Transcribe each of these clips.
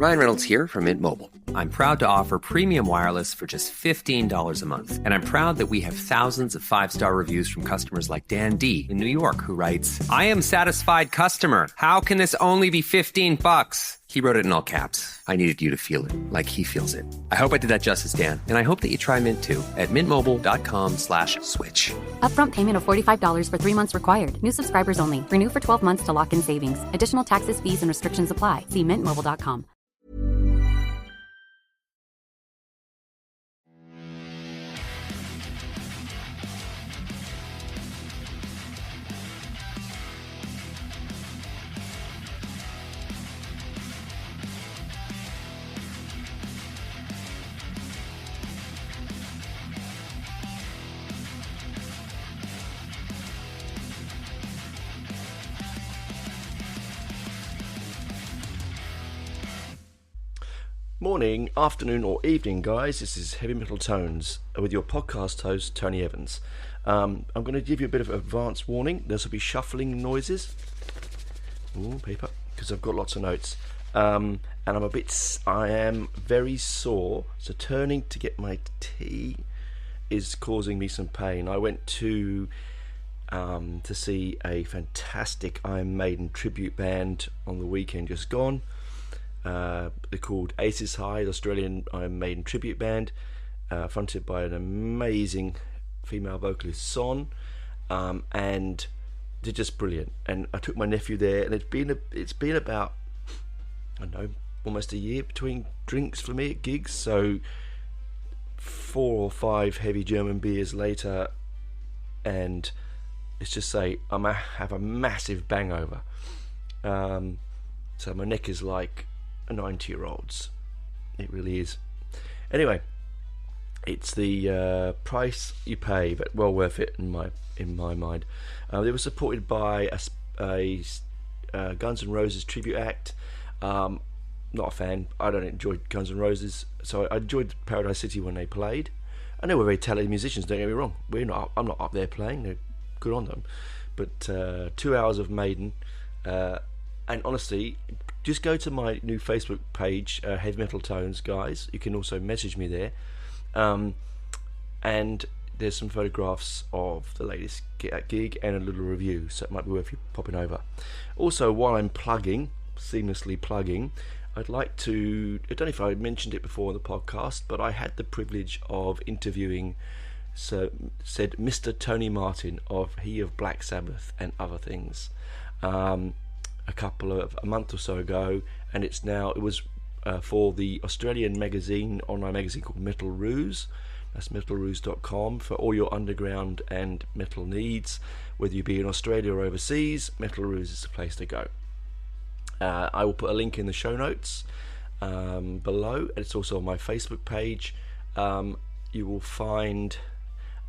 Ryan Reynolds here from Mint Mobile. I'm proud to offer premium wireless for just $15 a month. And I'm proud that we have thousands of 5-star reviews from customers like Dan D. in New York, who writes, "I am satisfied customer. How can this only be $15? He wrote it in all caps. I needed you to feel it, like he feels it. I hope I did that justice, Dan. And I hope that you try Mint too at mintmobile.com/switch. Upfront payment of $45 for 3 months required. New subscribers only. Renew for 12 months to lock in savings. Additional taxes, fees, and restrictions apply. See mintmobile.com. Morning, afternoon or evening, guys. This is Heavy Metal Tones with your podcast host, Tony Evans. I'm going to give you a bit of advance warning. There'll be shuffling noises. Ooh, paper, because I've got lots of notes. And I am very sore, so turning to get my tea is causing me some pain. I went to see a fantastic Iron Maiden tribute band on the weekend just gone. They're called Aces High, the Australian Iron Maiden tribute band, fronted by an amazing female vocalist, Son, and they're just brilliant. And I took my nephew there, and it's been about, I don't know, almost a year between drinks for me at gigs. So 4 or 5 heavy German beers later, and let's just say I have a massive bangover. So my neck is like a 90-year-old's. It really is. Anyway, it's the price you pay, but well worth it in my mind. They were supported by a Guns N' Roses tribute act. Not a fan. I don't enjoy Guns N' Roses, so I enjoyed Paradise City when they played. And they were very talented musicians. Don't get me wrong. I'm not up there playing. They're good on them. But 2 hours of Maiden, and honestly, just go to my new Facebook page, Heavy Metal Tones, guys. You can also message me there. And there's some photographs of the latest gig and a little review, so it might be worth you popping over. Also, while I'm seamlessly plugging, I'd like to, I don't know if I mentioned it before on the podcast, but I had the privilege of interviewing said Mr. Tony Martin of Black Sabbath and other things. A month or so ago, and it was for the Australian online magazine called Metal Ruse. That's metalruse.com for all your underground and metal needs, whether you be in Australia or overseas. Metal Ruse is the place to go. I will put a link in the show notes below. It's also on my Facebook page. You will find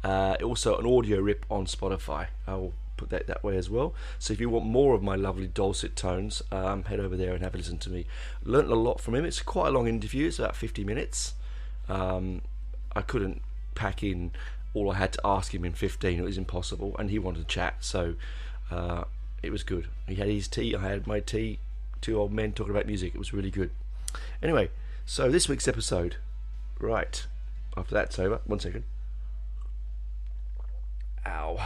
also an audio rip on Spotify. I will put that way as well. So if you want more of my lovely dulcet tones, head over there and have a listen to me. Learned a lot from him. It's quite a long interview. It's about 50 minutes. I couldn't pack in all I had to ask him in 15. It was impossible, and he wanted to chat, so it was good. He had his tea, I had my tea. 2 old men talking about music. It was really good. Anyway, so this week's episode, right after that's over, 1 second. Ow.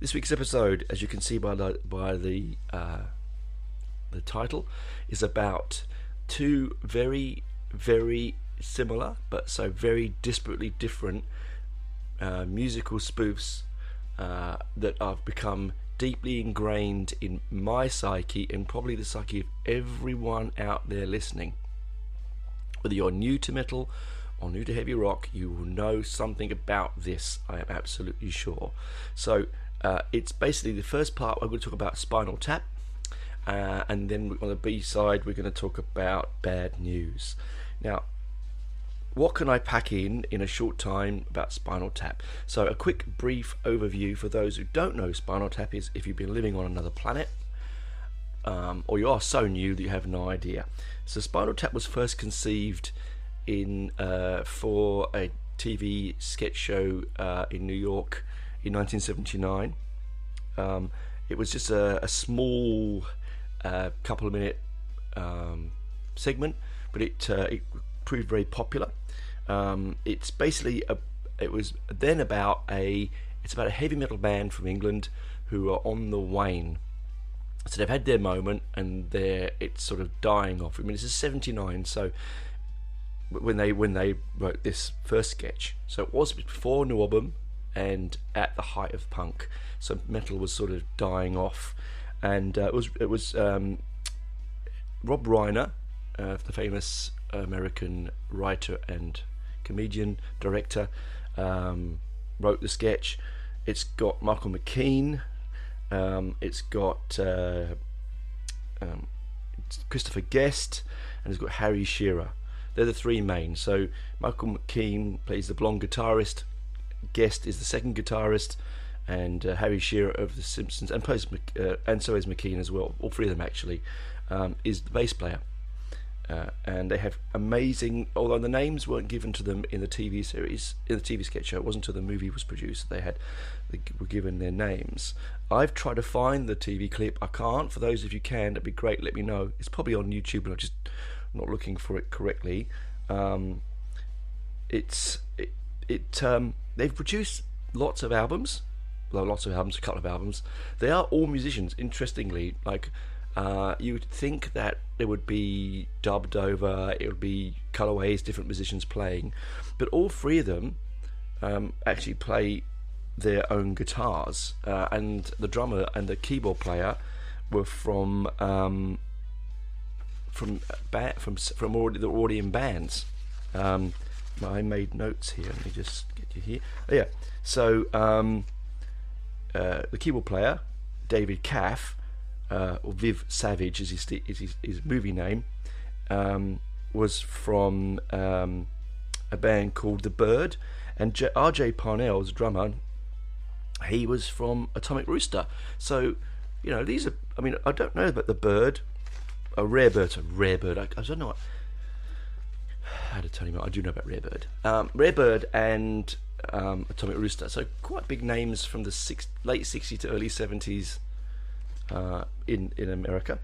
This week's episode, as you can see by the title, is about 2 very, very similar but so very disparately different musical spoofs that have become deeply ingrained in my psyche and probably the psyche of everyone out there listening. Whether you're new to metal or new to heavy rock, you will know something about this, I am absolutely sure. So it's basically the first part. I'm going to talk about Spinal Tap, and then on the B side we're going to talk about Bad News. Now, what can I pack in a short time about Spinal Tap? So a quick brief overview for those who don't know. Spinal Tap is if you've been living on another planet, or you are so new that you have no idea. So Spinal Tap was first conceived for a TV sketch show in New York in 1979. It was just a small couple of minute segment, but it proved very popular. It's basically it's about a heavy metal band from England who are on the wane. So they've had their moment, and it's sort of dying off. I mean, this is '79, so when they wrote this first sketch, so it was before New Album and at the height of punk. So metal was sort of dying off, and it was Rob Reiner, the famous American writer and comedian director, wrote the sketch. It's got Michael McKean, it's got Christopher Guest, and it's got Harry Shearer. They're the three main. So Michael McKean plays the blonde guitarist, Guest is the second guitarist, and Harry Shearer of The Simpsons, and so is McKean as well. All three of them actually is the bass player. And they have amazing, although the names weren't given to them in the TV series, in the TV sketch show, it wasn't until the movie was produced they were given their names. I've tried to find the TV clip. I can't. For those of you can, that'd be great. Let me know. It's probably on YouTube, but I'm just not looking for it correctly. They've produced lots of albums. Well, a couple of albums. They are all musicians. Interestingly, like. You would think that it would be dubbed over, it would be colourways, different musicians playing, but all three of them actually play their own guitars, and the drummer and the keyboard player were from already in bands. I made notes here. Let me just get you here. Oh, yeah. So the keyboard player, David Caff, or Viv Savage is his movie name, was from a band called The Bird, and R.J. Parnell's drummer, he was from Atomic Rooster. So, these are, I mean, I don't know about The Bird, a rare bird, I don't know how to tell you, I do know about Rare Bird. Rare Bird and Atomic Rooster, so quite big names from the late 60s to early 70s in America.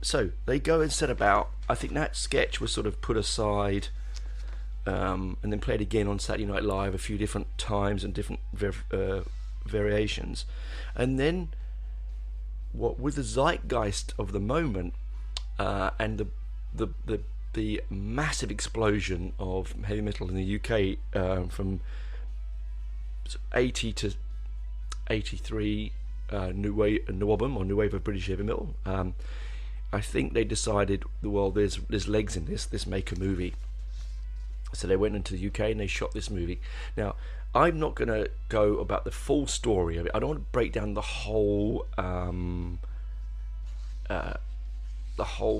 So they go and set about, I think that sketch was sort of put aside and then played again on Saturday Night Live a few different times and different variations. And then with the zeitgeist of the moment and the massive explosion of heavy metal in the UK from 80 to 83, new album or new wave of British heavy metal. I think they decided, well, there's legs in this. Let's make a movie. So they went into the UK and they shot this movie. Now, I'm not going to go about the full story of it. I don't want to break down the whole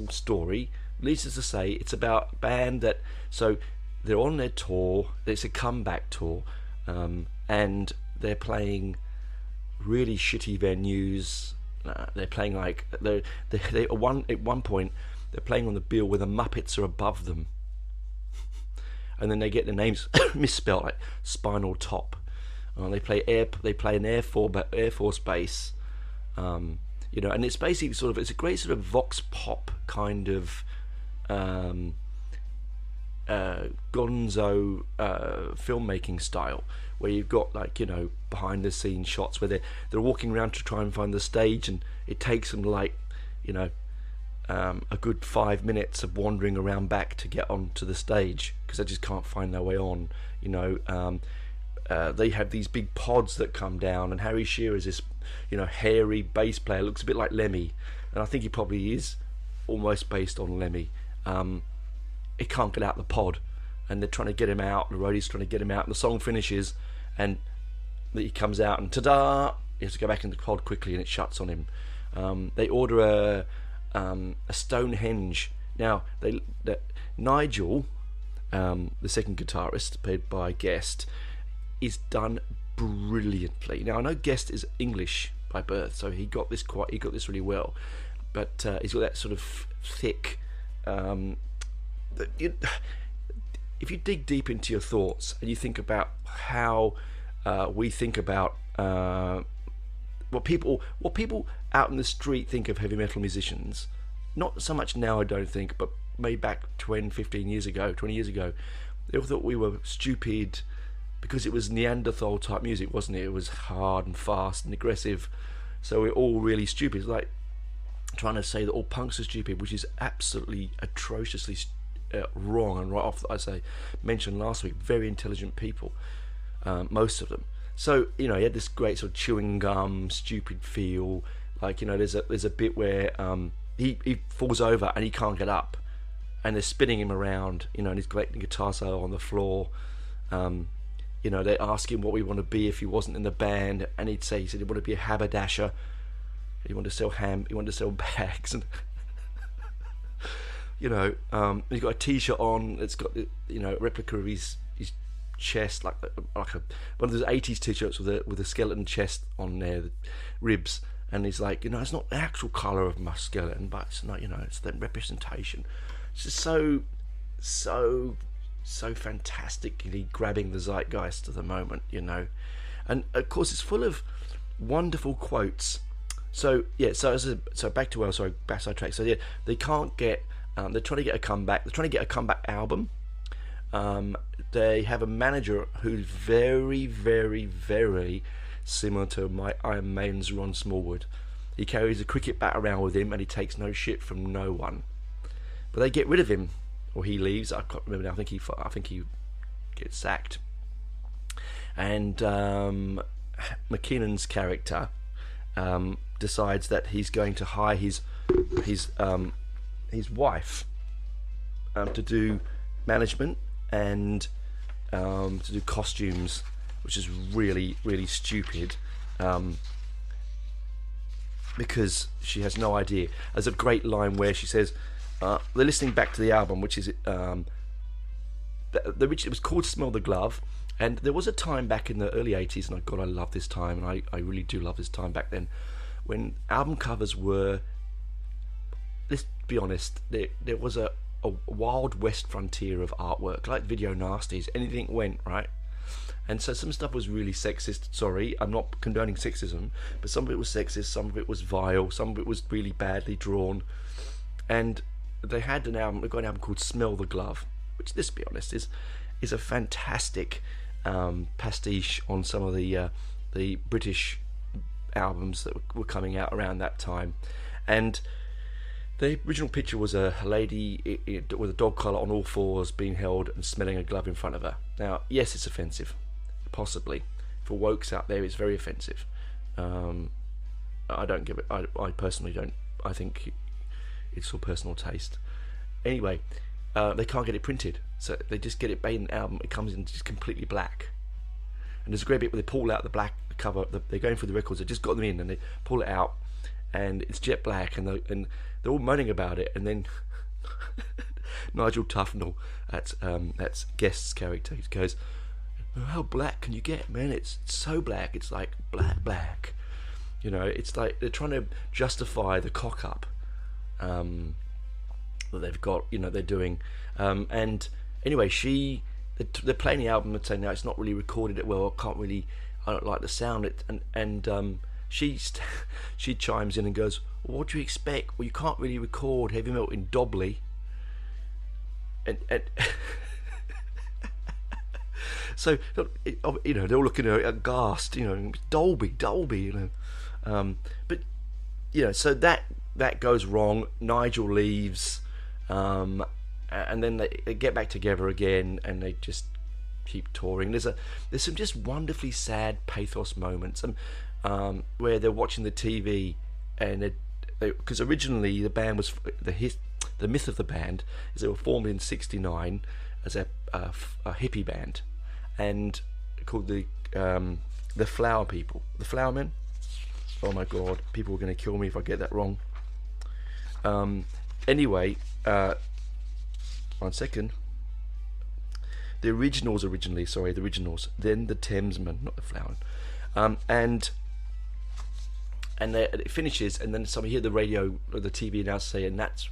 story. Needless to say, it's about a band that, so they're on their tour. It's a comeback tour, and they're playing really shitty venues. They're playing like they at one point they're playing on the bill where the Muppets are above them, and then they get their names misspelled, like Spinal Top. They play an Air Force base, and it's basically it's a great sort of vox pop kind of gonzo filmmaking style, where you've got behind the scenes shots where they're walking around to try and find the stage, and it takes them a good 5 minutes of wandering around back to get onto the stage because they just can't find their way on. They have these big pods that come down, and Harry Shearer is this hairy bass player, looks a bit like Lemmy, and I think he probably is almost based on Lemmy. He can't get out the pod, and they're trying to get him out, the roadie's trying to get him out, and the song finishes and he comes out and ta-da, he has to go back in the pod quickly and it shuts on him. They order a Stonehenge. Now Nigel, the second guitarist played by Guest, is done brilliantly. Now I know Guest is English by birth, so he got this really well, but he's got that sort of thick if you dig deep into your thoughts and you think about how we think about what people out in the street think of heavy metal musicians, not so much now, I don't think, but maybe back 20 years ago, they all thought we were stupid because it was Neanderthal type music, wasn't it? It was hard and fast and aggressive, so we're all really stupid. It's like trying to say that all punks are stupid, which is absolutely atrociously wrong. And right off, as I mentioned last week, very intelligent people, most of them. So, you know, he had this great sort of chewing gum, stupid feel. Like, you know, there's a bit where he falls over and he can't get up, and they're spinning him around, you know, and he's collecting guitar solo on the floor. You know, they ask him what we want to be if he wasn't in the band, and he said he wanted to be a haberdasher. He wanted to sell he wanted to sell bags, and you know, he's got a T-shirt on. It's got, you know, a replica of his chest, like one of those 80s T-shirts with a skeleton chest on there, the ribs. And he's like, you know, it's not the actual colour of my skeleton, but it's not, you know, it's the representation. It's just so fantastically grabbing the zeitgeist of the moment, you know. And of course, it's full of wonderful quotes. So yeah, so back to back sidetrack. So yeah, they can't get. They're trying to get a comeback. They're trying to get a comeback album. They have a manager who's very, very, very similar to my Iron Maiden's Ron Smallwood. He carries a cricket bat around with him, and he takes no shit from no one. But they get rid of him, or he leaves. I can't remember now. I think he gets sacked. And McKinnon's character decides that he's going to hire his wife to do management and to do costumes, which is really, really stupid, because she has no idea. There's a great line where she says, they're listening back to the album, which is, it was called Smell the Glove, and there was a time back in the early 80s, and I love this time, and I really do love this time back then, when album covers were, let's be honest, there was a wild west frontier of artwork, like Video Nasties. Anything went, right? And so some stuff was really sexist. Sorry, I'm not condoning sexism, but some of it was sexist, some of it was vile, some of it was really badly drawn. And they got an album called Smell the Glove, which, let's be honest, is a fantastic pastiche on some of the British albums that were coming out around that time. And the original picture was a lady with a dog collar on all fours being held and smelling a glove in front of her. Now, yes, it's offensive, possibly. For wokes out there, it's very offensive. I don't give it. I personally don't. I think it's all personal taste. Anyway, they can't get it printed, so they just get it made in an album. It comes in just completely black. And there's a great bit where they pull out the black cover. They're going through the records. They just got them in, and they pull it out, and it's jet black, and they're all moaning about it. And then Nigel Tufnell, that's Guest's character, he goes, "How black can you get, man? It's so black. It's like black. You know, it's like they're trying to justify the cock up that they've got. You know, they're doing. And anyway, they're playing the album and saying, "No, it's not really recorded it well. I don't like the sound." She chimes in and goes, "Well, what do you expect? Well, you can't really record Heavy Metal in Dobley." And so, you know, they're all looking aghast, you know, Dolby, you know. But, you know, so that goes wrong. Nigel leaves, and then they get back together again, and they just keep touring. There's some just wonderfully sad pathos moments, where they're watching the TV, and because originally the band was the myth of the band is they were formed in '69 as a hippie band, and called the Flower People, the Flower Men. Oh my God, people are going to kill me if I get that wrong. Anyway, 1 second. The originals, then the Thamesmen, not the Flower. And it finishes, and then you hear the radio or the TV announcer say, and that's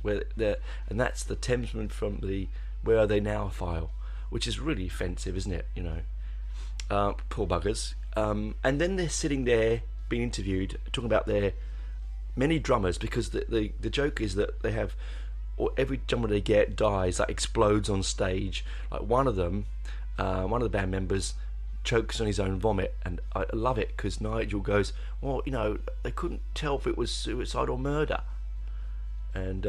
the Thamesmen from the Where Are They Now file, which is really offensive, isn't it? You know, poor buggers. And then they're sitting there being interviewed, talking about their many drummers, because the joke is that they have, or every drummer they get dies, like explodes on stage. Like one of them, one of the band members chokes on his own vomit, and I love it because Nigel goes, well, you know, they couldn't tell if it was suicide or murder, and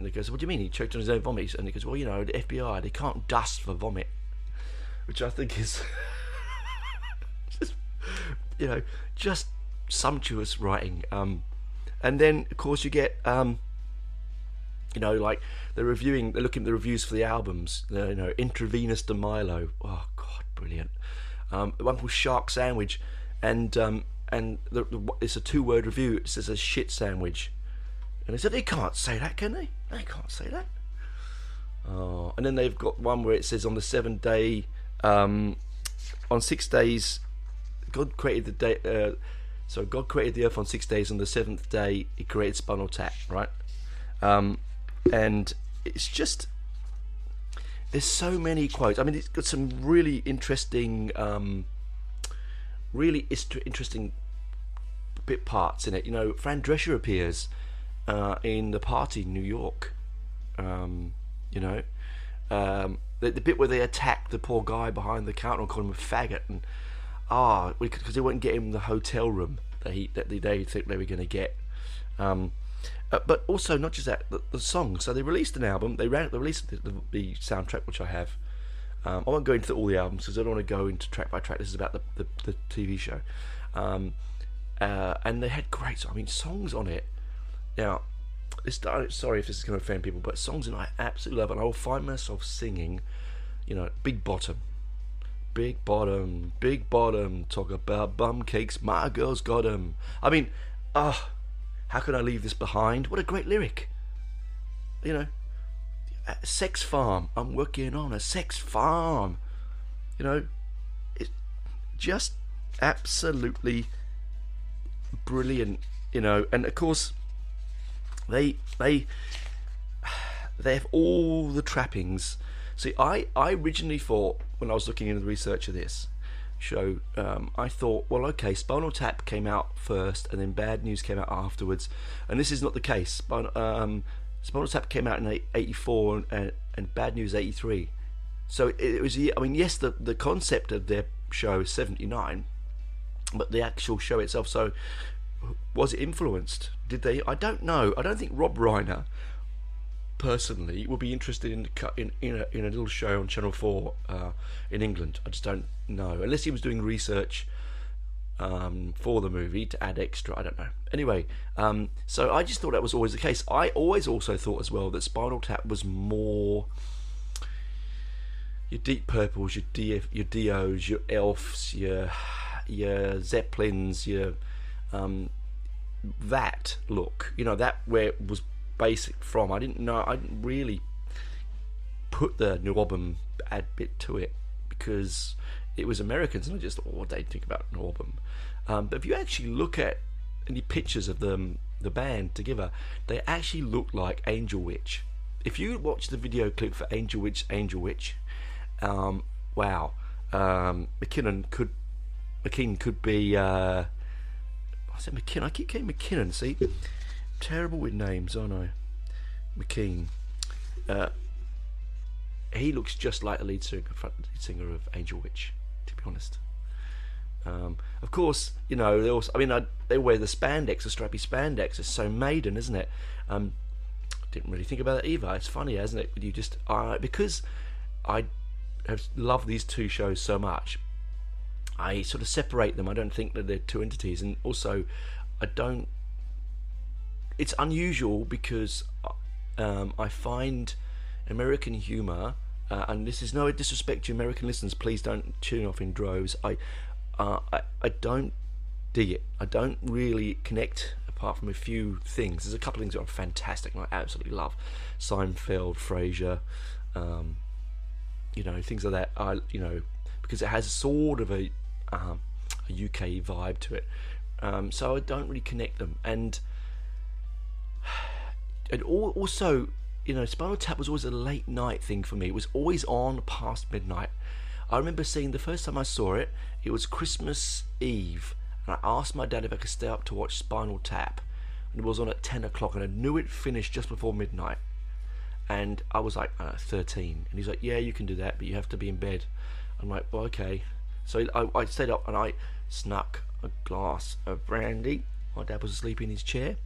he goes, what do you mean he choked on his own vomit? And he goes, well, you know, the FBI, they can't dust for vomit, which I think is just, you know, just sumptuous writing. And then of course you get you know, like they're looking at the reviews for the albums, you know, Intravenous de Milo, oh god, brilliant. One called Shark Sandwich, and it's a 2-word review. It says a shit sandwich, and they said they can't say that, can they? They can't say that. Oh, and then they've got one where it says on the 7th day, on 6 days, God created the day. So God created the earth on 6 days. On the 7th day, He created Spinal Tap, right? And it's just, there's so many quotes. I mean, it's got some really interesting, interesting bit parts in it. You know, Fran Drescher appears in The Party in New York. You know, the bit where they attack the poor guy behind the counter and call him a faggot, and because they wouldn't get him the hotel room that they think they were going to get. But also, not just that, the song. So they released an album. They released the soundtrack, which I have. I won't go into all the albums because I don't want to go into track by track. This is about the TV show. And they had great, songs on it. Now, sorry if this is going to offend people, but songs that I absolutely love, and I will find myself singing, you know, Big Bottom, talk about bum cakes, my girl's got 'em. I mean, how can I leave this behind? What a great lyric. You know, sex farm, I'm working on a sex farm. You know, it's just absolutely brilliant, you know. And of course they have all the trappings. See, I originally thought, when I was looking into the research of this show, I thought, well, okay, Spinal Tap came out first and then Bad News came out afterwards, and this is not the case. Spinal Tap came out in 84 and Bad News 83, so it was, I mean, yes, the concept of their show is 79, but the actual show itself, so was it influenced? Did they? I don't know. I don't think Rob Reiner personally would be interested in a little show on Channel 4 in England. I just don't know, unless he was doing research for the movie to add extra. I don't know. Anyway, so I just thought that was always the case. I always also thought as well that Spinal Tap was more your Deep Purples, your Dios, your Elfs, your Zeppelins, your that look. You know, that where it was basic from. I didn't really put the New Album add bit to it because it was Americans, and I just thought, what they think about New Album. But if you actually look at any pictures of them, the band together, they actually look like Angel Witch. If you watch the video clip for Angel Witch, wow, McKinnon could be. I said McKinnon. I keep getting McKinnon. See. Terrible with names, aren't I? McKean. He looks just like the lead singer of Angel Witch, to be honest. Of course, you know, they also, they wear the spandex, the strappy spandex. It's so Maiden, isn't it? Didn't really think about it either. It's funny, isn't it? You just because I have loved these two shows so much, I sort of separate them. I don't think that they're two entities, and also I don't. It's unusual because I find American humour, and this is no disrespect to American listeners, please don't tune off in droves. I don't dig it. I don't really connect, apart from a few things. There's a couple of things that are fantastic and I absolutely love. Seinfeld, Frasier, you know, things like that. Because it has sort of a UK vibe to it. So I don't really connect them. And also, you know, Spinal Tap was always a late night thing for me. It was always on past midnight. I remember seeing, the first time I saw it, it was Christmas Eve, and I asked my dad if I could stay up to watch Spinal Tap, was on at 10 o'clock, and I knew it finished just before midnight. And I was like 13, and he's like, yeah, you can do that, but you have to be in bed. I'm like, well, okay. So I stayed up and I snuck a glass of brandy. My dad was asleep in his chair,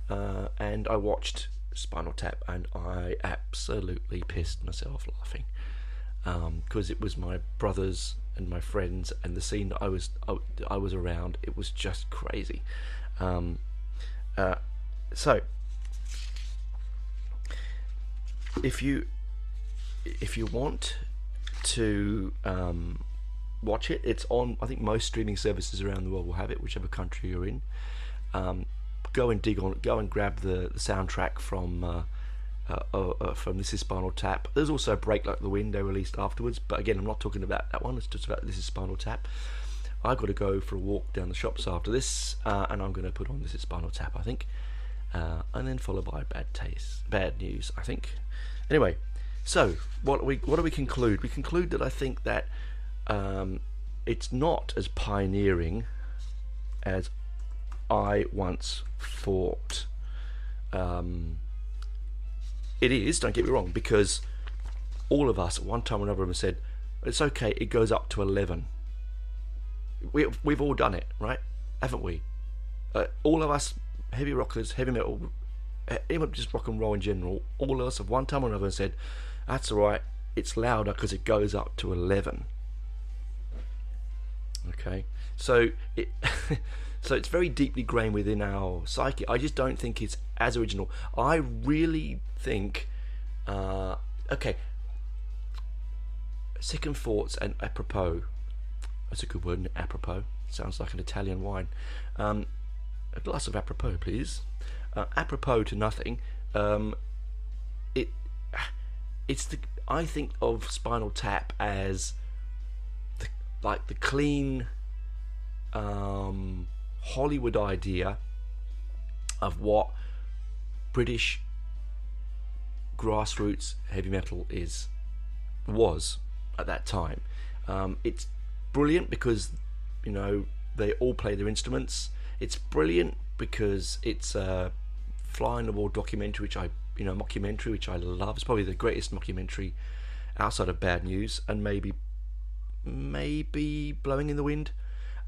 and I watched Spinal Tap, and I absolutely pissed myself laughing, because it was my brothers and my friends, and the scene that I was around, it was just crazy. So if you want to watch it, it's on, I think most streaming services around the world will have it, whichever country you're in. Go and dig on it, go and grab the soundtrack from This Is Spinal Tap. There's also Break Like the Wind they released afterwards, but again, I'm not talking about that one, it's just about This Is Spinal Tap. I've got to go for a walk down the shops after this, and I'm going to put on This Is Spinal Tap, I think, and then followed by bad news, I think. Anyway, so what do we conclude? We conclude that I think that it's not as pioneering as I once thought. It is, don't get me wrong, because all of us at one time or another have said, it's okay, it goes up to 11. We've all done it, right? Haven't we? All of us, heavy rockers, heavy metal, even just rock and roll in general, all of us have one time or another said, that's alright, it's louder because it goes up to 11. Okay, so so it's very deeply grained within our psyche. I just don't think it's as original. I really think, okay, second thoughts and apropos. That's a good word, isn't it? Apropos. Sounds like an Italian wine. A glass of apropos, please. Apropos to nothing. I think of Spinal Tap as the clean Hollywood idea of what British grassroots heavy metal was at that time. It's brilliant because they all play their instruments. It's brilliant because it's a fly on the wall documentary, mockumentary, which I love. It's probably the greatest mockumentary outside of Bad News, and maybe Blowing in the Wind,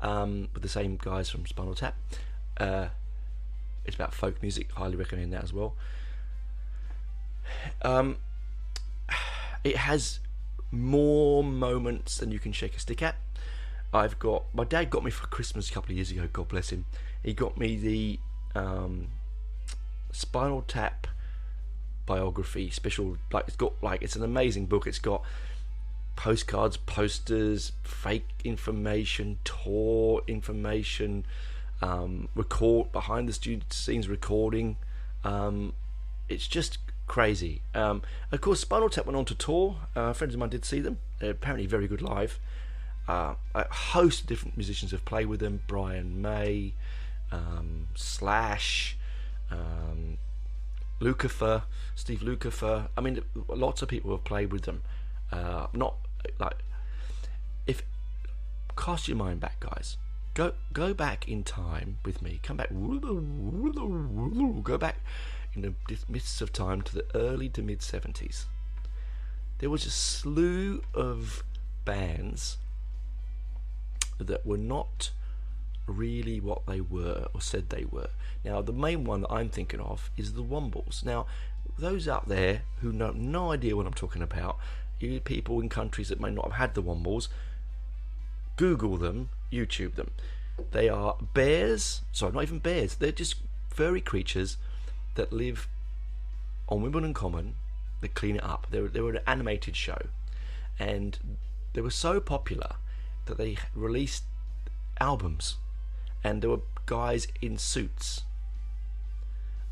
with the same guys from Spinal Tap. It's about folk music. Highly recommend that as well. It has more moments than you can shake a stick at. My dad got me for Christmas a couple of years ago, God bless him. He got me the Spinal Tap biography special. It's an amazing book. It's got postcards, posters, fake information, tour information, record behind the scenes recording. It's just crazy. Of course, Spinal Tap went on to tour. Friends of mine did see them. They're apparently very good live. A host of different musicians have played with them. Brian May, Slash, Lukather, Steve Lukather. I mean, lots of people have played with them. If cast your mind back, guys. Go back in time with me. Come back. Go back in the midst of time to the early to mid 70s. There was a slew of bands that were not really what they were or said they were. Now, the main one that I'm thinking of is the Wombles. Now, those out there who know no idea what I'm talking about, you people in countries that may not have had the Wombles, Google them, YouTube them. They are bears, sorry, not even bears, they're just furry creatures that live on Wimbledon Common. They clean it up. They were an animated show, and they were so popular that they released albums, and there were guys in suits,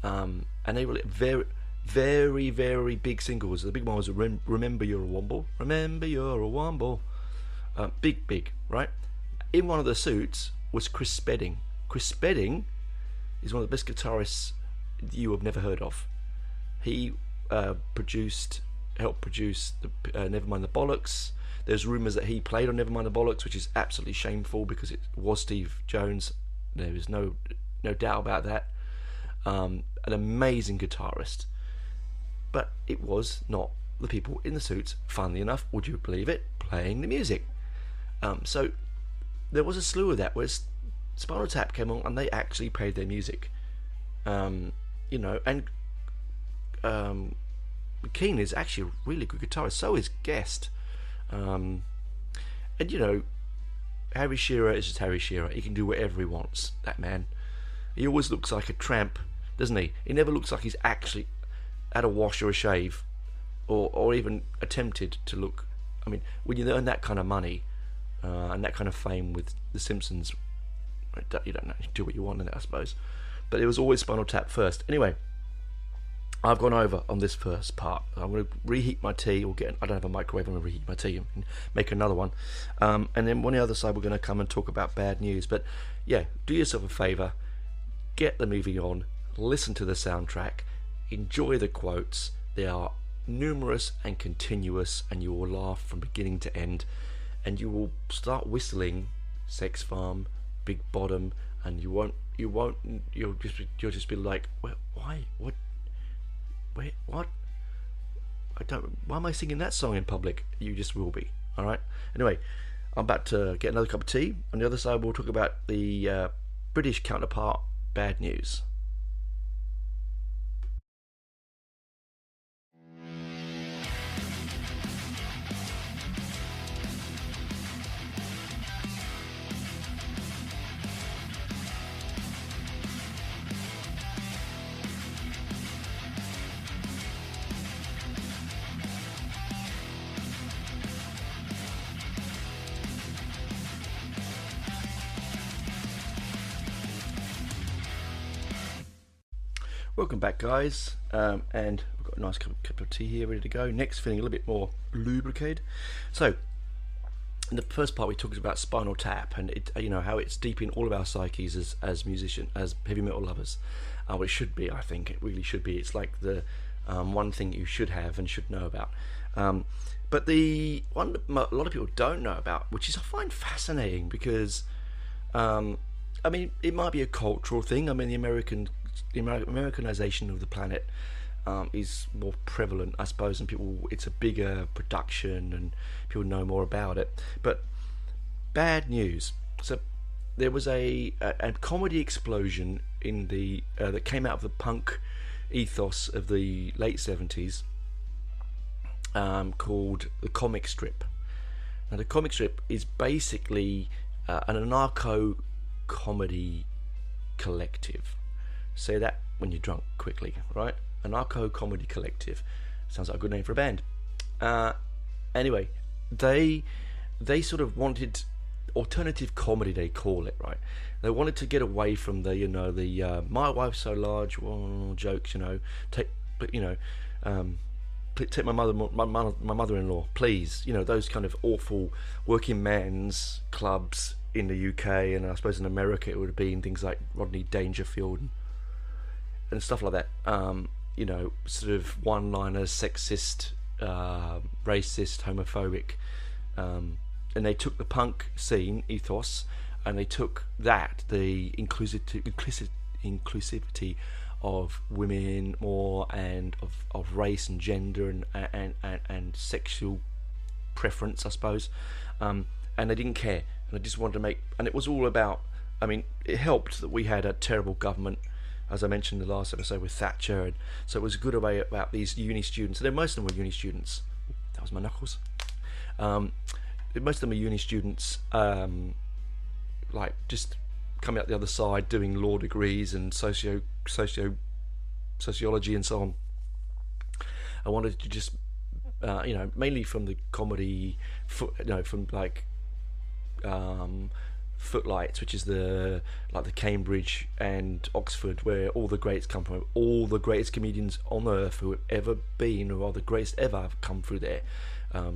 and they were very, very, very big singles. The big one was Remember You're a Womble. Remember You're a Womble. Big, right? In one of the suits was Chris Spedding. Chris Spedding is one of the best guitarists you have never heard of. He helped produce the Nevermind the Bollocks. There's rumours that he played on Nevermind the Bollocks, which is absolutely shameful because it was Steve Jones. There is no doubt about that. an amazing guitarist. But it was not the people in the suits, funnily enough, would you believe it, playing the music. So there was a slew of that where Spinal Tap came on and they actually played their music. And Keane is actually a really good guitarist, so is Guest. And Harry Shearer is just Harry Shearer. He can do whatever he wants, that man. He always looks like a tramp, doesn't he? He never looks like he's actually had a wash or a shave, or even attempted to look. I mean, when you earn that kind of money and that kind of fame with The Simpsons, you don't know, you do what you want in it, I suppose. But it was always Spinal Tap first. Anyway, I've gone over on this first part. I'm going to reheat my tea, I don't have a microwave, I'm going to reheat my tea and make another one. And then on the other side, we're going to come and talk about bad news. But yeah, do yourself a favour, get the movie on, listen to the soundtrack, enjoy the quotes. They are numerous and continuous, and you will laugh from beginning to end, and you will start whistling Sex Farm, Big Bottom, and you'll just be like, why, what? Wait, what? Why am I singing that song in public? You just will be. Alright? Anyway, I'm about to get another cup of tea. On the other side, we'll talk about the British counterpart, Bad News. Welcome back, guys, and we've got a nice cup of tea here ready to go. Next, feeling a little bit more lubricated. So, in the first part, we talked about Spinal Tap and how it's deep in all of our psyches as musicians, as heavy metal lovers. Well, it should be, I think. It really should be. It's like the one thing you should have and should know about. But the one that a lot of people don't know about, which is I find fascinating, because it might be a cultural thing. I mean, the Americanization of the planet is more prevalent, I suppose, and it's a bigger production and people know more about it. But bad news. So there was a comedy explosion in the that came out of the punk ethos of the late 70s, called the comic strip. Now, the comic strip is basically an anarcho comedy collective. Say that when you're drunk quickly, right? Anarcho comedy collective. Sounds like a good name for a band. Anyway, they sort of wanted alternative comedy, they call it, right? They wanted to get away from the my wife's so large jokes, take my mother-in-law, please, those kind of awful working man's clubs in the UK, and I suppose in America it would have been things like Rodney Dangerfield and stuff like that. Sort of one-liners, sexist, racist, homophobic, and they took the punk scene ethos and they took that, the inclusivity of women more, and of race and gender and sexual preference, I suppose, and they didn't care, and they just wanted to make, and it was all about, it helped that we had a terrible government, as I mentioned in the last episode with Thatcher, and so it was a good way about these uni students. And most of them were uni students. That was my knuckles. Most of them are uni students, like just coming out the other side, doing law degrees and sociology and so on. I wanted to just, mainly from the comedy, from like Footlights, which is the Cambridge and Oxford, where all the greats come from. All the greatest comedians on earth who have ever been, or are the greatest ever, have come through there.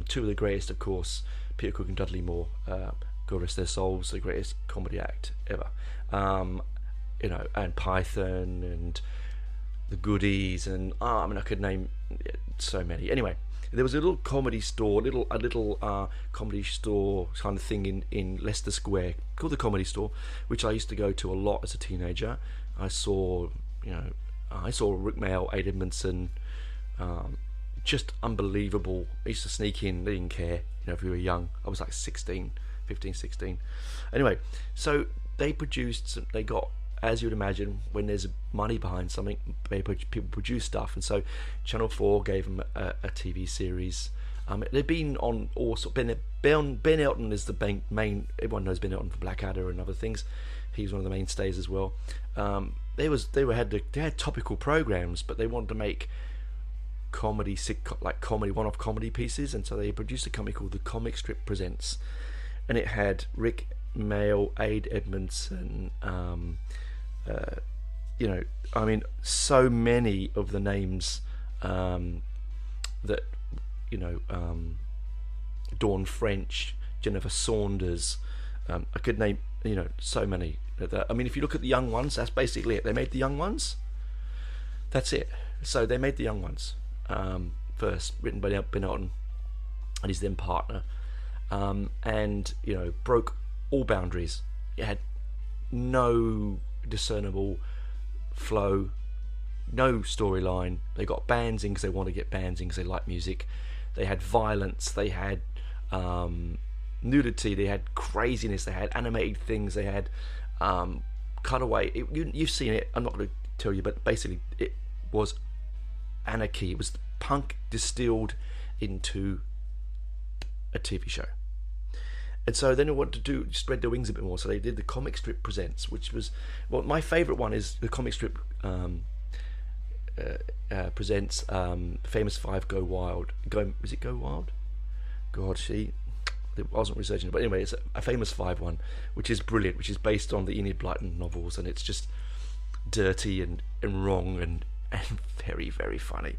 Two of the greatest, of course, Peter Cook and Dudley Moore. God rest their souls, the greatest comedy act ever. And Python and the Goodies, and I could name so many. Anyway, there was a little comedy store, a little comedy store kind of thing in Leicester Square called the Comedy Store, which I used to go to a lot as a teenager. I saw I saw Rick Mail, Ade Edmondson, just unbelievable. I used to sneak in, they didn't care, if we were young. I was like 15, 16. Anyway, so they got, as you would imagine, when there's money behind something, people produce stuff, and so Channel 4 gave them a TV series. They've been on all sorts. Ben Elton is the main. Everyone knows Ben Elton for Blackadder and other things. He's one of the mainstays as well. They had topical programs, but they wanted to make comedy, one-off comedy pieces, and so they produced a company called The Comic Strip Presents, and it had Rick Mail, Ade Edmondson, so many of the names that Dawn French, Jennifer Saunders, I could name so many. If you look at the young ones, that's basically it. They made the young ones. That's it. So they made the young ones first, written by Ben Elton and his then partner, and broke all boundaries. It had no discernible flow, no storyline. They got bands in because they want to get bands in because they like music. They had violence, they had nudity, they had craziness, they had animated things, they had cutaway. You've seen it, I'm not going to tell you, but basically it was anarchy. It was punk distilled into a TV show. And so then they wanted to spread their wings a bit more, so they did the Comic Strip Presents, which was, my favourite one is the Comic Strip presents Famous Five Go Wild. Is it Go Wild? God, I wasn't researching it, but anyway, it's a Famous Five one, which is brilliant, which is based on the Enid Blyton novels, and it's just dirty and wrong and very, very funny.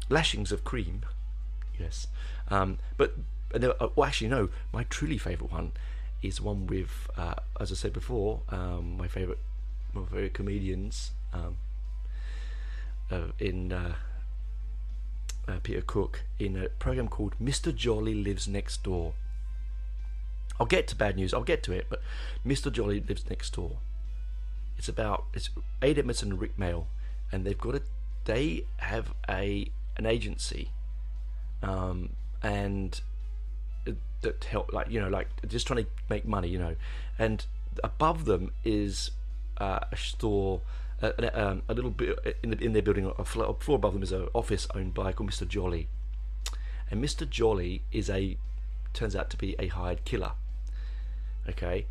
Lashings of cream, yes. Actually, no, my truly favourite one is one with, as I said before, my favourite comedians in Peter Cook, in a programme called Mr. Jolly Lives Next Door. I'll get to bad news, I'll get to it, but Mr. Jolly Lives Next Door. It's Ade Edmondson and Rick Mail, and they have an agency, and that help, just trying to make money, and above them is a store, a little bit in their building. A floor above them is an office owned by a guy called Mr. Jolly, and Mr. Jolly turns out to be a hired killer. Okay,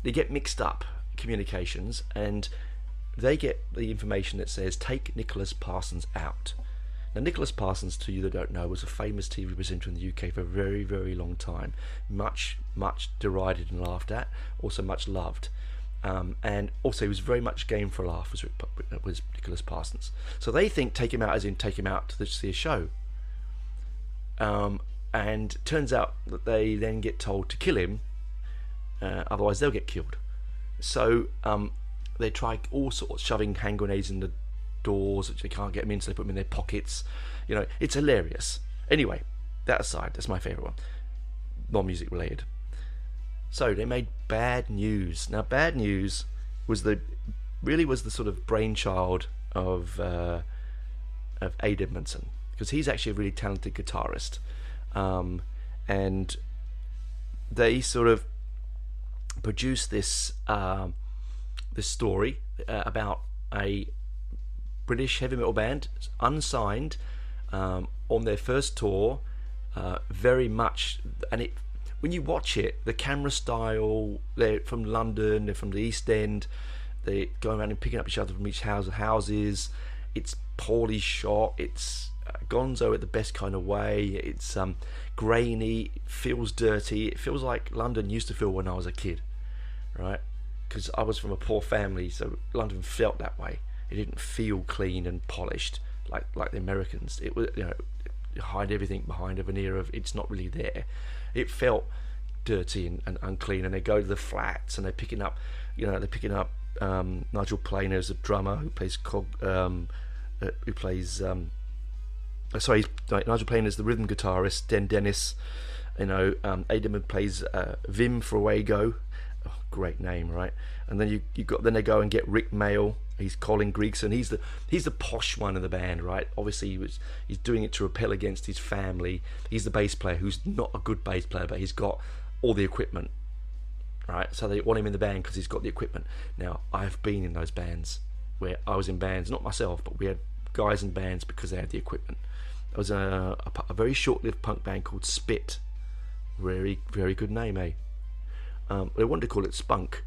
they get mixed up communications, and they get the information that says take Nicholas Parsons out. Now, Nicholas Parsons, to you that don't know, was a famous TV presenter in the UK for a very, very long time. Much, much derided and laughed at, also much loved. And also he was very much game for a laugh, was Nicholas Parsons. So they think take him out as in take him out to see a show. And turns out that they then get told to kill him, otherwise they'll get killed. So they try all sorts, shoving hand grenades in the doors, which they can't get them in, so they put them in their pockets. It's hilarious. Anyway, that aside, that's my favourite one, non-music related. So they made Bad News. Now, Bad News was the sort of brainchild of Ade Edmondson, because he's actually a really talented guitarist, and they sort of produced this story about a British heavy metal band, unsigned, on their first tour, very much, and when you watch it, the camera style, they're from London, they're from the East End, they're going around and picking up each other from each houses, it's poorly shot, it's gonzo at the best kind of way, it's grainy, it feels dirty, it feels like London used to feel when I was a kid, right? Because I was from a poor family, so London felt that way. It didn't feel clean and polished like the Americans. It was, hide everything behind a veneer of it's not really there. It felt dirty and unclean. And they go to the flats and they're picking up, Nigel Planer is a drummer who plays Nigel Planer is the rhythm guitarist. Den Dennis, Ade Edmondson plays Vim Frawago, great name, right? And then then they go and get Rick Mail. He's Colin Gregson. He's the posh one in the band, right? Obviously, he's doing it to repel against his family. He's the bass player who's not a good bass player, but he's got all the equipment, right? So they want him in the band because he's got the equipment. Now, I've been in those bands where I was in bands, not myself, but we had guys in bands because they had the equipment. There was a very short-lived punk band called Spit. Very, very good name, eh? They wanted to call it Spunk,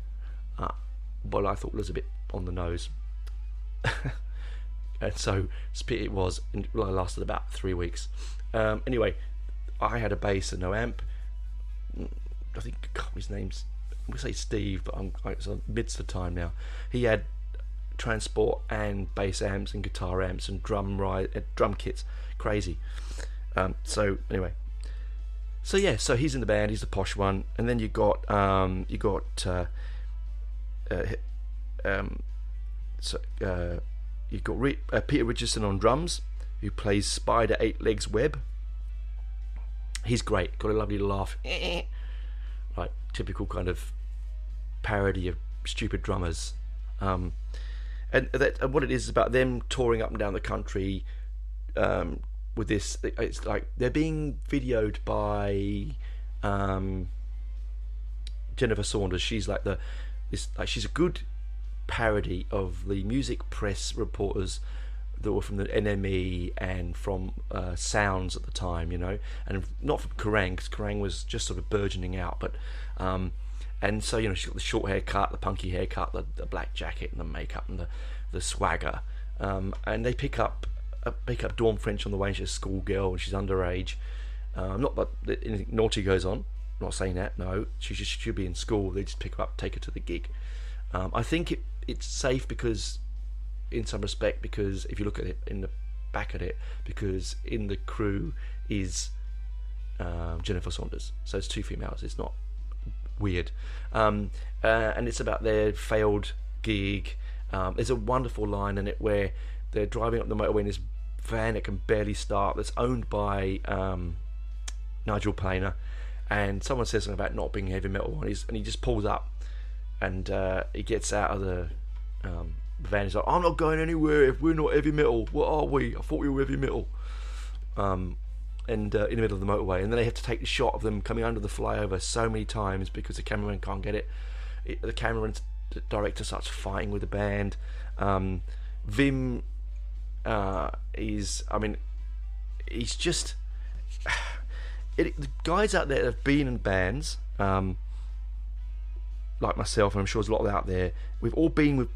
but I thought it was a bit on the nose. And so Spit it was, and it lasted about 3 weeks. Anyway, I had a bass and no amp. I think his name's, we say Steve, but it's amidst the time now. He had transport and bass amps and guitar amps and drum kits, crazy. So anyway, so he's in the band. He's the posh one, and then you've got Peter Richardson on drums, who plays Spider 8 Legs Web. He's great, got a lovely laugh, like typical kind of parody of stupid drummers. And what it is about them touring up and down the country with this, it's like they're being videoed by Jennifer Saunders. She's like she's a good parody of the music press reporters that were from the NME and from Sounds at the time, and not from Kerrang, because Kerrang was just sort of burgeoning out, but and so she's got the short haircut, the punky haircut, the black jacket and the makeup and the swagger, and they pick up Dawn French on the way. She's a schoolgirl and she's underage. Not that anything naughty goes on, I'm not saying that, no, she'll be in school. They just pick her up, take her to the gig. I think it's safe because, in some respect, because if you look at it in the back at it, because in the crew is Jennifer Saunders, so it's two females. It's not weird, and it's about their failed gig. There's a wonderful line in it where they're driving up the motorway in this van that can barely start, that's owned by Nigel Planer, and someone says something about not being heavy metal, and he just pulls up, and he gets out of the van. He's like, I'm not going anywhere if we're not heavy metal. What are we? I thought we were heavy metal. And in the middle of the motorway, and then they have to take the shot of them coming under the flyover so many times because the cameraman can't get it. The cameraman director starts fighting with the band. Vim he's just the guys out there that have been in bands, like myself, and I'm sure there's a lot out there, we've all been with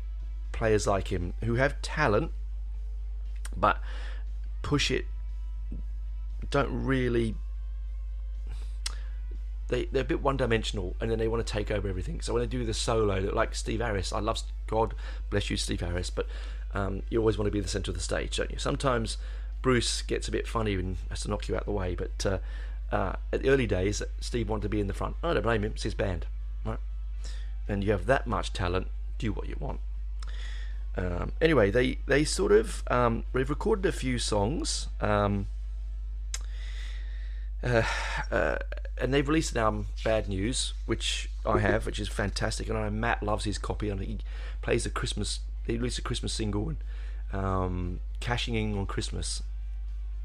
players like him who have talent but don't really, they're a bit one-dimensional, and then they want to take over everything. So when they do the solo, like Steve Harris, I love, God bless you Steve Harris, but you always want to be the centre of the stage, don't you? Sometimes Bruce gets a bit funny and has to knock you out the way, but at the early days, Steve wanted to be in the front. I don't blame him, it's his band, right? And you have that much talent, do what you want. Anyway, they sort of they've recorded a few songs, and they've released an album, Bad News, which I have, which is fantastic, and I know Matt loves his copy, and he plays he released a Christmas single, and Cashing In on Christmas,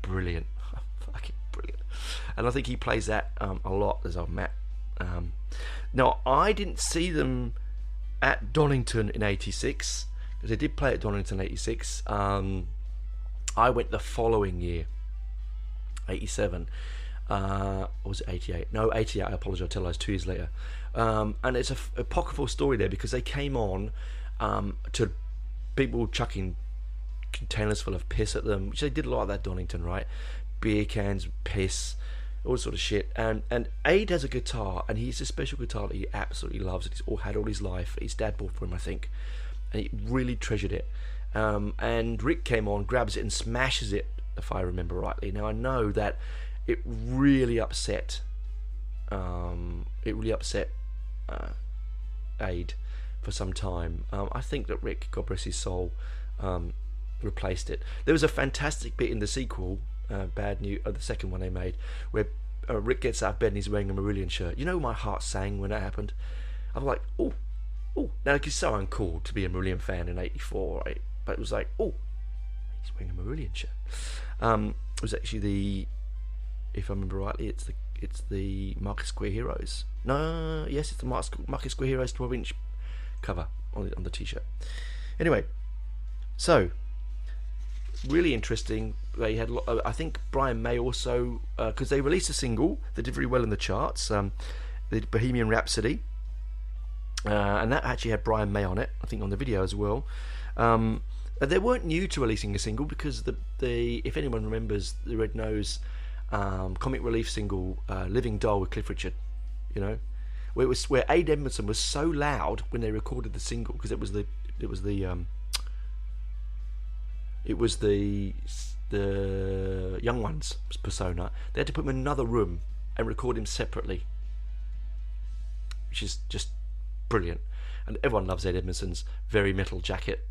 brilliant, fucking brilliant, and I think he plays that a lot, as old Matt. Now, I didn't see them at Donington in '86, because they did play at Donington '86. I went the following year, '87. Or was it 88? No, 88, I apologise, I tell lies, 2 years later. And it's a apocryphal story there, because they came on to people chucking containers full of piss at them, which they did a lot of that Donington, right? Beer cans, piss, all sort of shit. And Aid has a guitar, and he's a special guitar that he absolutely loves, and he's had all his life. His dad bought for him, I think, and he really treasured it. And Rick came on, grabs it and smashes it, if I remember rightly. Now, I know that it really upset Aid for some time. I think that Rick, God bless his soul, replaced it. There was a fantastic bit in the sequel, Bad News, the second one they made, where Rick gets out of bed and he's wearing a Marillion shirt. You know, my heart sang when that happened. I'm like, oh. Now it's so uncool to be a Marillion fan in '84, right? But it was like, oh, he's wearing a Marillion shirt. It was actually if I remember rightly, it's the Market Square Heroes. No, yes, it's the Market Square Heroes 12-inch cover on the t-shirt. Anyway, so really interesting. They had, I think Brian May also, because they released a single that did very well in the charts, the Bohemian Rhapsody, and that actually had Brian May on it, I think on the video as well. They weren't new to releasing a single, because the if anyone remembers the Red Nose comic relief single Living Doll with Cliff Richard, you know, where Ade Edmondson was so loud when they recorded the single, because it was the Young Ones persona. They had to put him in another room and record him separately, which is just brilliant. And everyone loves Ed Edmondson's very metal jacket,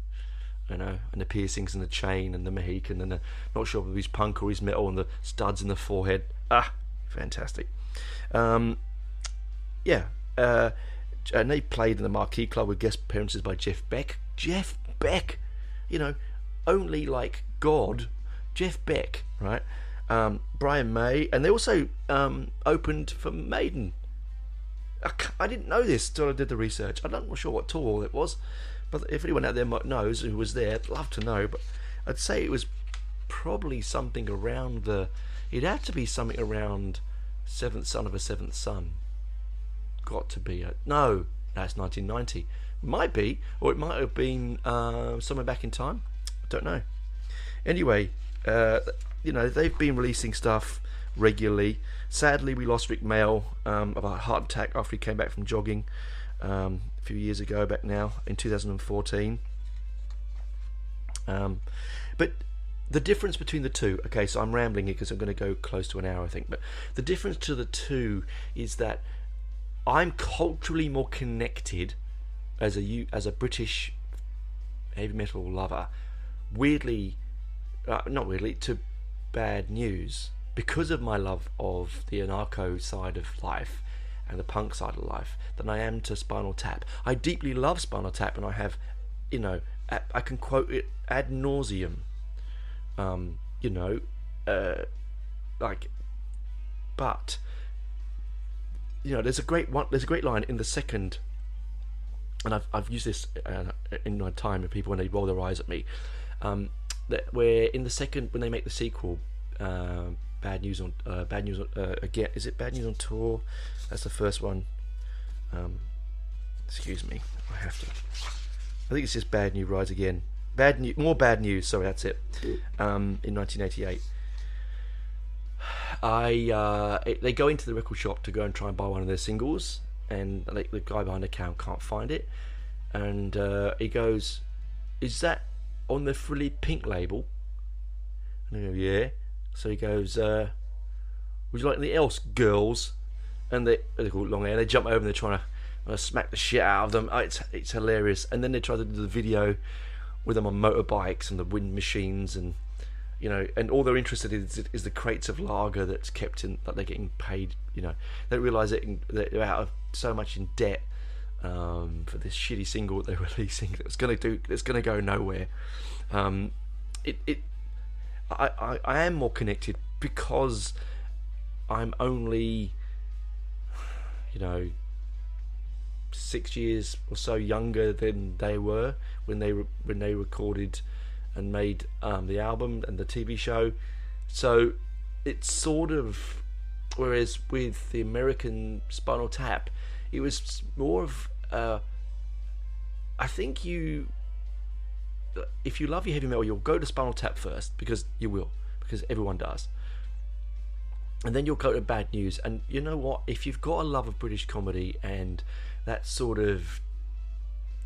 you know, and the piercings and the chain and the Mohican and the, not sure if he's punk or he's metal, and the studs in the forehead. Fantastic. And they played in the Marquee Club with guest appearances by Jeff Beck, you know, only like God, Jeff Beck, right? Brian May, and they also opened for Maiden. I didn't know this till I did the research. I'm not sure what tour it was, but if anyone out there knows who was there, I'd love to know. But I'd say it was probably something around it had to be something around Seventh Son of a Seventh Son. Got to be no, that's 1990. Might be, or it might have been somewhere back in time. I don't know. Anyway, you know, they've been releasing stuff regularly. Sadly, we lost Rick Mail of a heart attack after he came back from jogging a few years ago, back now in 2014. But the difference between the two, okay, so I'm rambling here because I'm going to go close to an hour, I think, but the difference to the two is that I'm culturally more connected as a British heavy metal lover, not weirdly, to Bad News, because of my love of the anarcho side of life and the punk side of life, than I am to Spinal Tap. I deeply love Spinal Tap, and I have, you know, I can quote it ad nauseum, you know, but you know, there's a great line in the second, and I've used this in my time with people when they roll their eyes at me, that where in the second, when they make the sequel, Bad News on again, is it Bad News on Tour? That's the first one. Excuse me, I think it's just Bad News Rise Again. More Bad News. Sorry, that's it. In 1988, they go into the record shop to go and try and buy one of their singles, and the guy behind the counter can't find it, and he goes, "Is that on the Frilly Pink label?" And they go, "Yeah." So he goes, "Would you like anything else, girls?" And they call it long hair. They jump over and they're trying to smack the shit out of them. It's hilarious. And then they try to do the video with them on motorbikes and the wind machines, and you know, and all they're interested in is the crates of lager that's kept in, that they're getting paid. You know, they don't realise they're out of so much in debt for this shitty single that they're releasing that's going to go nowhere. I am more connected because I'm only, you know, 6 years or so younger than they were when they recorded and made the album and the TV show. So it's sort of, whereas with the American Spinal Tap, it was more of I think if you love your heavy metal, you'll go to Spinal Tap first, because everyone does, and then you'll go to Bad News. And you know what, if you've got a love of British comedy and that sort of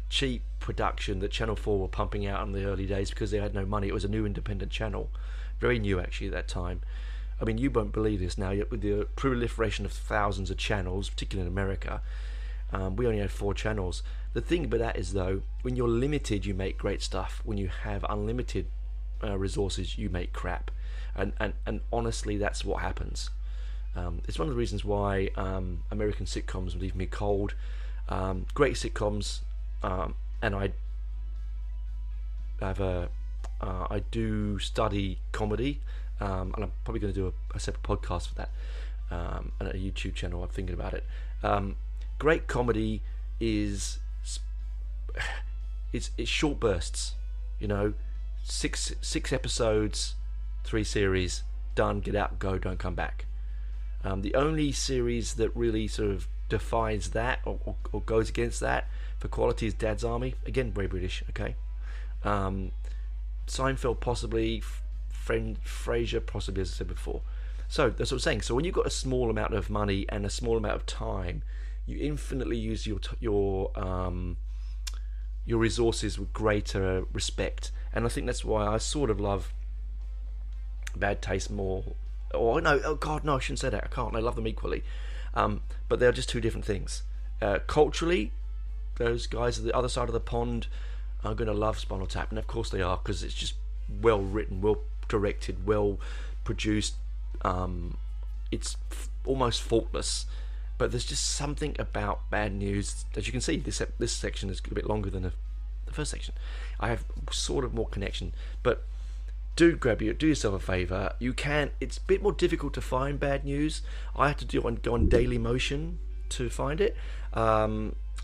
cheap production that Channel 4 were pumping out in the early days, because they had no money, it was a new independent channel, very new actually at that time. I mean, you won't believe this now, with the proliferation of thousands of channels, particularly in America. We only had 4 channels. The thing about that is, though, when you're limited, you make great stuff. When you have unlimited resources, you make crap. And honestly, that's what happens. It's one of the reasons why American sitcoms leave me cold. Great sitcoms, and I do study comedy, and I'm probably going to do a separate podcast for that, and a YouTube channel. I'm thinking about it. Great comedy is it's short bursts, you know, six episodes, 3 series, done, get out, go, don't come back. The only series that really sort of defies that or goes against that for quality is Dad's Army. Again, very British, okay. Seinfeld possibly, Frasier possibly, as I said before. So that's what I'm saying. So when you've got a small amount of money and a small amount of time, you infinitely use your resources with greater respect. And I think that's why I sort of love Bad Taste more. Or no, oh God, no, I shouldn't say that. I can't. I love them equally, but they're just two different things. Culturally, those guys at the other side of the pond are going to love Spinal Tap, and of course they are, because it's just well written, well directed, well produced. It's almost faultless. But there's just something about Bad News. As you can see, this section is a bit longer than the first section. I have sort of more connection, but do yourself a favour. You can. It's a bit more difficult to find Bad News. I had to go on Daily Motion to find it.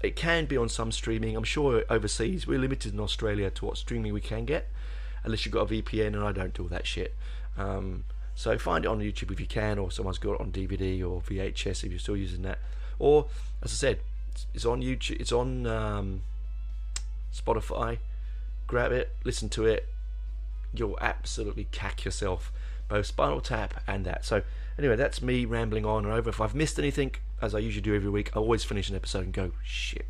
It can be on some streaming. I'm sure overseas. We're limited in Australia to what streaming we can get, unless you've got a VPN, and I don't do all that shit. So find it on YouTube if you can, or someone's got it on DVD or VHS if you're still using that. Or, as I said, it's on YouTube. It's on Spotify. Grab it, listen to it. You'll absolutely cack yourself, both Spinal Tap and that. So anyway, that's me rambling on and over. If I've missed anything, as I usually do every week, I always finish an episode and go, shit.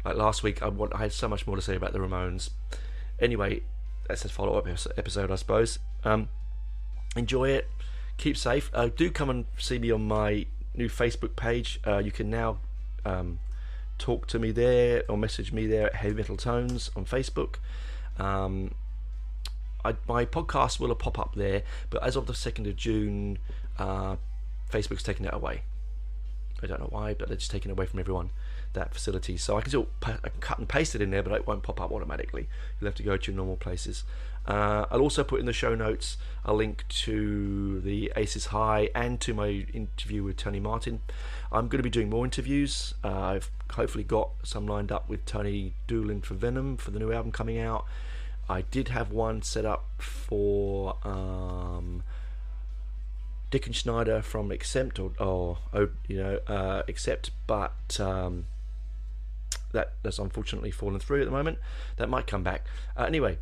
Like last week, I had so much more to say about the Ramones. Anyway, that's a follow-up episode, I suppose. Enjoy it. Keep safe. Do come and see me on my new Facebook page. You can now talk to me there or message me there at Heavy Metal Tones on Facebook. My podcast will pop up there, but as of the 2nd of June, Facebook's taking it away. I don't know why, but they're just taking it away from everyone, that facility. So I can still cut and paste it in there, but it won't pop up automatically. You'll have to go to your normal places. I'll also put in the show notes a link to the Aces High and to my interview with Tony Martin. I'm going to be doing more interviews. I've hopefully got some lined up with Tony Doolin for Venom, for the new album coming out. I did have one set up for Dick and Schneider from Accept, Accept, but that's unfortunately fallen through at the moment. That might come back. Anyway,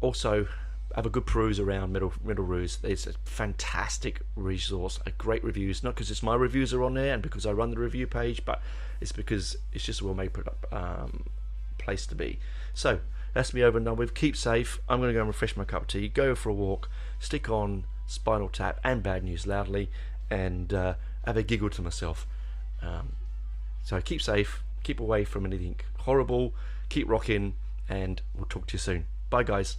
also have a good peruse around Metal Ruse. It's a fantastic resource, a great reviews, not because it's my reviews are on there and because I run the review page, but it's because it's just a well-made place to be. So that's me over and done with. Keep safe. I'm going to go and refresh my cup of tea, go for a walk, stick on Spinal Tap and Bad News loudly, and have a giggle to myself. So keep safe, keep away from anything horrible, keep rocking, and we'll talk to you soon. Bye guys.